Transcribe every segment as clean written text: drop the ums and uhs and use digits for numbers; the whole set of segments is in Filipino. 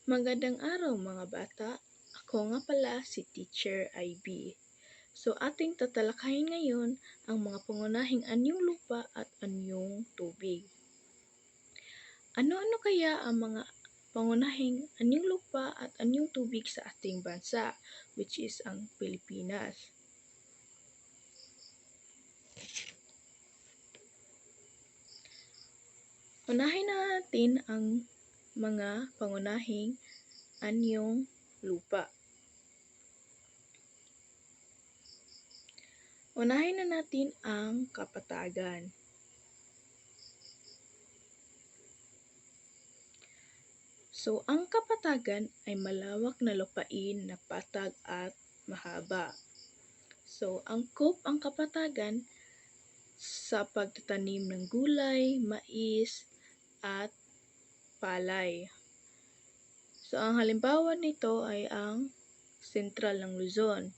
Magandang araw mga bata. Ako nga pala si Teacher IB. So ating tatalakayin ngayon ang mga pangunahing anyong lupa at anyong tubig. Ano-ano kaya ang mga pangunahing anyong lupa at anyong tubig sa ating bansa, which is ang Pilipinas? Unahin na natin ang mga pangunahing anyong lupa. Unahin na natin ang kapatagan. So, ang kapatagan ay malawak na lupain na patag at mahaba. So, angkop ang kapatagan sa pagtatanim ng gulay, mais, at palay. So, ang halimbawa nito ay ang sentral ng Luzon.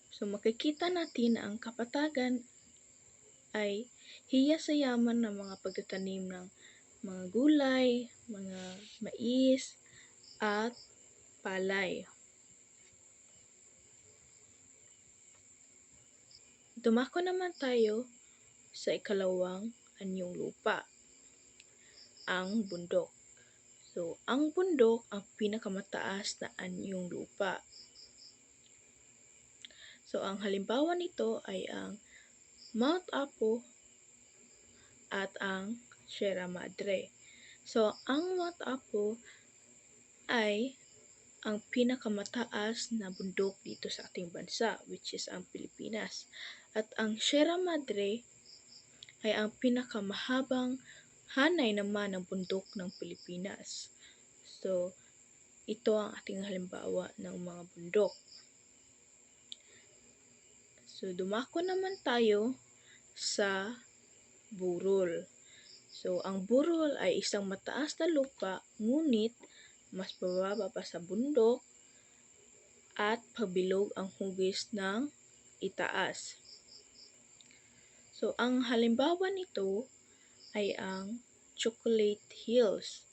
So, makikita natin na ang kapatagan ay hiya sa yaman ng mga pagtatanim ng mga gulay, mga mais, at palay. Dumako naman tayo sa ikalawang anyong lupa, ang bundok. So, ang bundok ang pinakamataas na anyong lupa. So, ang halimbawa nito ay ang Mount Apo at ang Sierra Madre. So, ang Mount Apo ay ang pinakamataas na bundok dito sa ating bansa, which is ang Pilipinas. At ang Sierra Madre ay ang pinakamahabang hanay naman ng bundok ng Pilipinas. So, ito ang ating halimbawa ng mga bundok. So, dumako naman tayo sa burol. So, ang burol ay isang mataas na lupa, ngunit mas bababa pa sa bundok at pabilog ang hugis ng itaas. So, ang halimbawa nito ay ang Chocolate Hills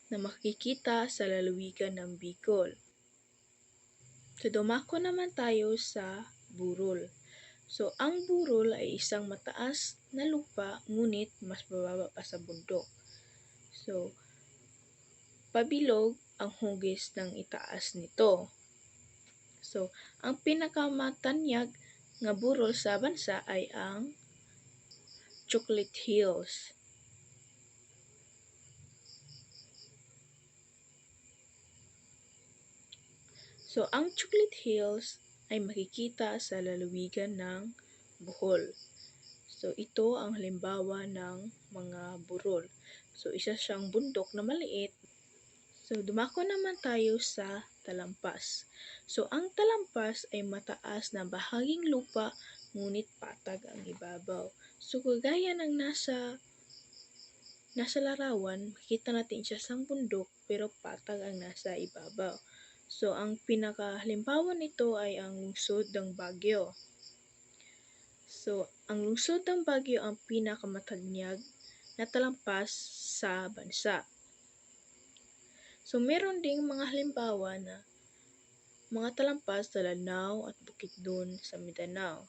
na makikita sa lalawigan ng Bicol. So, dumako naman tayo sa burol. So, ang burol ay isang mataas na lupa, ngunit mas bababa pa sa bundok. So, pabilog ang hugis ng itaas nito. So, ang pinakamatanyag nga burol sa bansa ay ang Chocolate Hills. So, ang Chocolate Hills ay makikita sa lalawigan ng Bohol. So, ito ang halimbawa ng mga burol. So, isa siyang bundok na maliit. So, dumako naman tayo sa talampas. So, ang talampas ay mataas na bahaging lupa, ngunit patag ang ibabaw. So, kagaya ng nasa larawan, makita natin siya sa bundok, pero patag ang nasa ibabaw. So, ang pinakahalimbawa nito ay ang lungsod ng Baguio. So, ang lungsod ng Baguio ang pinakamatanyag na talampas sa bansa. So, meron ding mga halimbawa na mga talampas sa Lanao at Bukidnon sa Mindanao.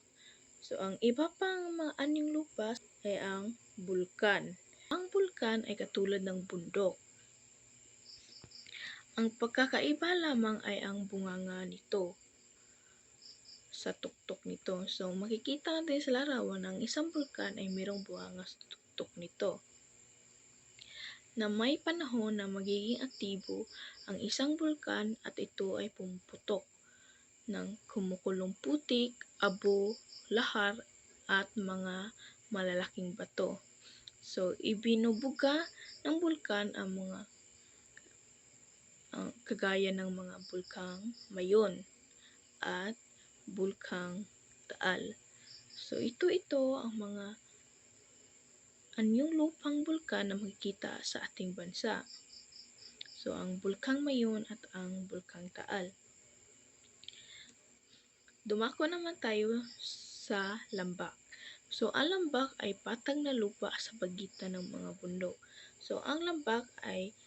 So, ang iba pang mga anyong lupa ay ang bulkan. Ang bulkan ay katulad ng bundok. Ang pagkakaiba lamang ay ang bunganga nito sa tuktok nito. So, makikita natin sa larawan na ang isang bulkan ay mayroong bunganga sa tuktok nito. Na may panahon na magiging aktibo ang isang bulkan at ito ay pumuputok ng kumukulong putik, abo, lahar, at mga malalaking bato. So, ibinubuga ng bulkan ang mga kagaya ng mga bulkang Mayon at bulkang Taal. So, ito ang mga anyong lupang bulkan na makikita sa ating bansa. So, ang bulkang Mayon at ang bulkang Taal. Dumako naman tayo sa Lambak. So, ang lambak ay patag na lupa sa pagitan ng mga bundok. So, ang lambak ay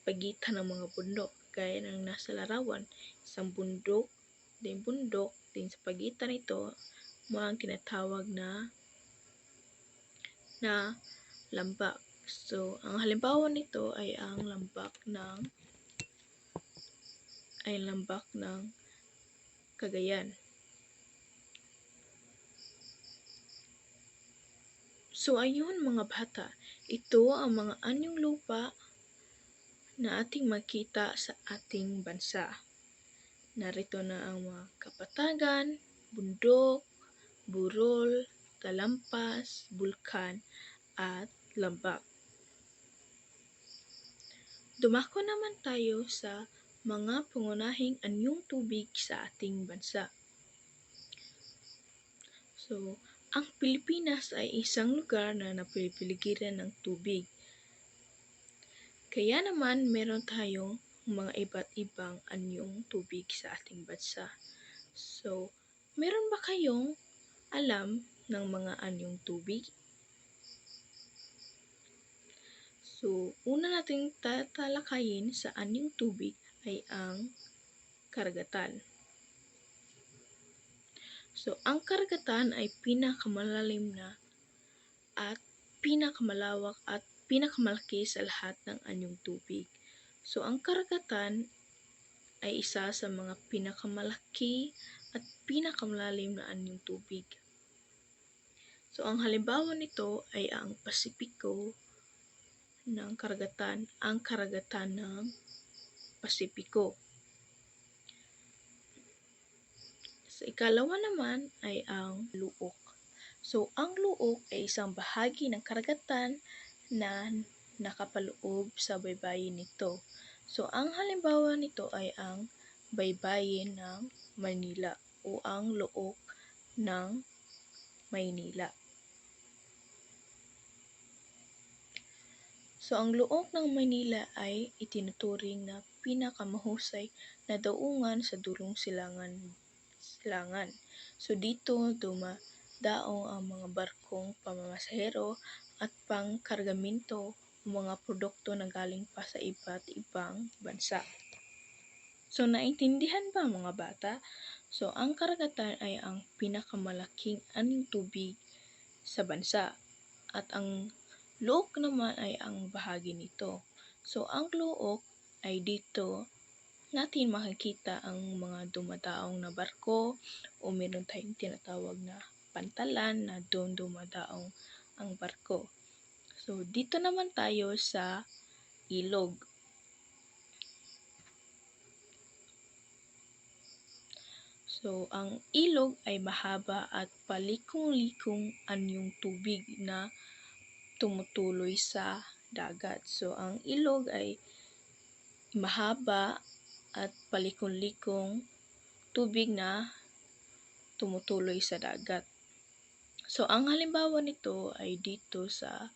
pagitan ng mga bundok, gaya ng nasa larawan, isang bundok, din sa pagitan nito, mo ang tinatawag na lambak. So, ang halimbawa nito ay ang lambak ng Cagayan. So, ayun mga bata, ito ang mga anyong lupa na ating makita sa ating bansa. Narito na ang mga kapatagan, bundok, burol, talampas, bulkan, at lambak. Dumako naman tayo sa mga pangunahing anyong tubig sa ating bansa. So, ang Pilipinas ay isang lugar na napipiligiran ng tubig. Kaya naman meron tayong mga iba't ibang anyong tubig sa ating bansa. So, meron ba kayong alam ng mga anyong tubig? So, una nating tatalakayin sa anyong tubig ay ang karagatan. So, ang karagatan ay pinakamalalim na at pinakamalawak at pinakamalaki sa lahat ng anyong tubig. So, ang karagatan ay isa sa mga pinakamalaki at pinakamalalim na anyong tubig. So, ang halimbawa nito ay ang Pasipiko ng karagatan, ang karagatan ng Pasipiko. Sa ikalawa naman ay ang Luok. So, ang Luok ay isang bahagi ng karagatan na nakapaloob sa baybayin nito. So, ang halimbawa nito ay ang baybayin ng Manila o ang Luok ng Maynila. So, ang Luok ng Maynila ay itinuturing na pinakamahusay na daungan sa dulong silangan. So, dito dumadaong ang mga barkong pamamasahero at pangkargamento o mga produkto na galing pa sa iba't ibang bansa. So, naintindihan ba mga bata? So, ang karagatan ay ang pinakamalaking anyong tubig sa bansa at ang luok naman ay ang bahagi nito. So, ang luok ay dito natin makikita ang mga dumadaong na barko o meron tayong tinatawag na pantalan na doon dumadaong ang barko. So, dito naman tayo sa ilog. So, ang ilog ay mahaba at palikong-likong anyong tubig na tumutuloy sa dagat. So, ang ilog ay mahaba at palikong-likong tubig na tumutuloy sa dagat. So, ang halimbawa nito ay dito sa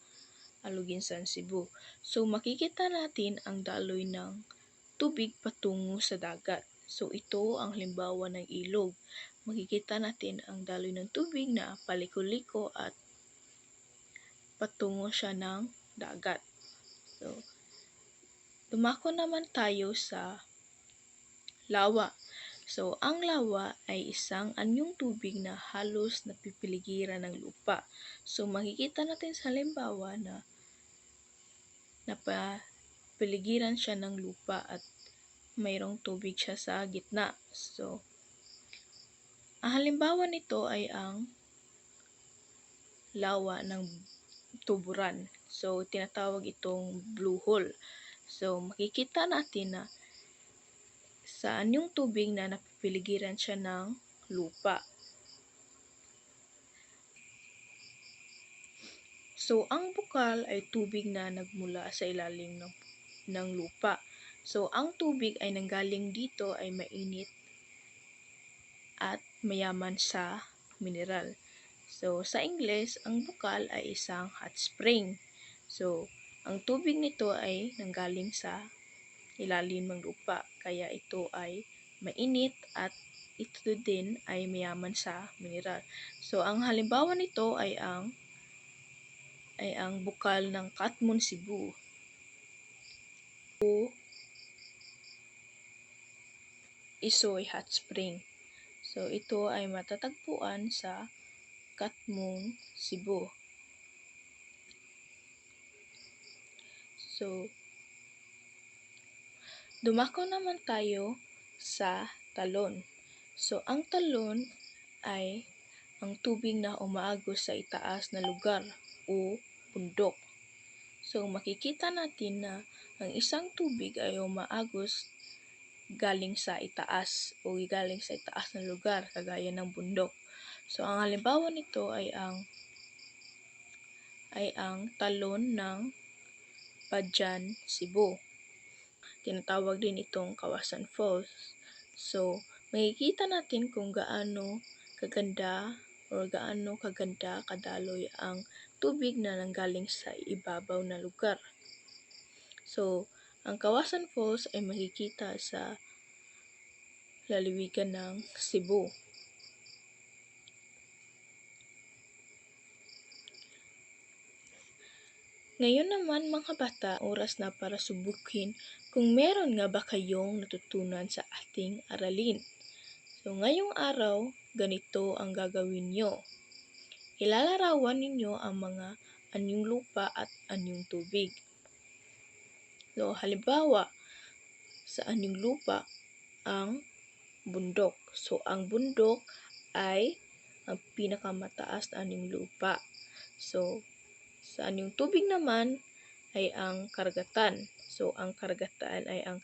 Aluginsan, Cebu. So, makikita natin ang daloy ng tubig patungo sa dagat. So, ito ang halimbawa ng ilog. Makikita natin ang daloy ng tubig na paliko-liko at patungo siya ng dagat. So, dumako naman tayo sa lawa. So, ang lawa ay isang anyong tubig na halos napipiligiran ng lupa. So, makikita natin sa halimbawa na napapiligiran siya ng lupa at mayroong tubig siya sa gitna. So, ang halimbawa nito ay ang lawa ng Tuburan. So, tinatawag itong blue hole. So, makikita natin na sa anyong tubig na napipiligiran siya ng lupa. So, ang bukal ay tubig na nagmula sa ilalim ng lupa. So, ang tubig ay nanggaling dito ay mainit at mayaman sa mineral. So, sa Ingles, ang bukal ay isang hot spring. So, ang tubig nito ay nanggaling sa ilalim ng lupa, kaya ito ay mainit at ito din ay mayaman sa mineral. So, ang halimbawa nito ay ang bukal ng Katmon, Cebu o Isoy Hot Spring. So, ito ay matatagpuan sa Katmon, Cebu. So, dumako naman tayo sa talon. So, ang talon ay ang tubig na umaagos sa itaas na lugar o bundok. So, makikita natin na ang isang tubig ay umaagos galing sa itaas o galing sa itaas na lugar kagaya ng bundok. So, ang halimbawa nito ay ang talon ng Padjan, Cebu. Tinatawag din itong Kawasan Falls. So, makikita natin kung gaano kaganda kadaloy ang tubig na nanggaling sa ibabaw na lugar. So, ang Kawasan Falls ay makikita sa lalawigan ng Cebu. Ngayon naman mga bata, oras na para subukin kung meron nga ba kayong natutunan sa ating aralin. So ngayong araw, ganito ang gagawin nyo. Ilalarawan ninyo ang mga anyong lupa at anyong tubig. So halimbawa, sa anyong lupa, ang bundok. So ang bundok ay ang pinakamataas na anyong lupa. So sa anyong tubig naman ay ang karagatan. So, ang karagatan ay ang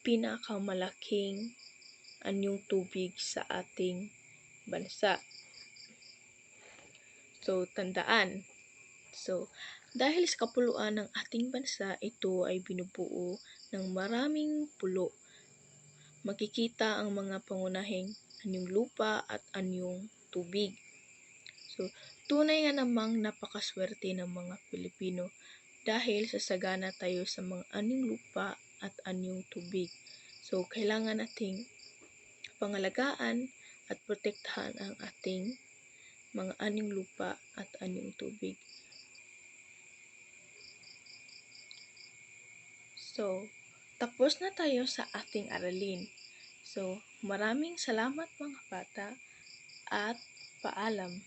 pinakamalaking anyong tubig sa ating bansa. So, tandaan. So, dahil sa kapuluan ng ating bansa, ito ay binubuo ng maraming pulo. Makikita ang mga pangunahing anyong lupa at anyong tubig. So, tunay nga namang napakaswerte ng mga Pilipino dahil sasagana tayo sa mga anyong lupa at anyong tubig. So, kailangan nating pangalagaan at protektahan ang ating mga anyong lupa at anyong tubig. So, tapos na tayo sa ating aralin. So, maraming salamat mga bata at paalam.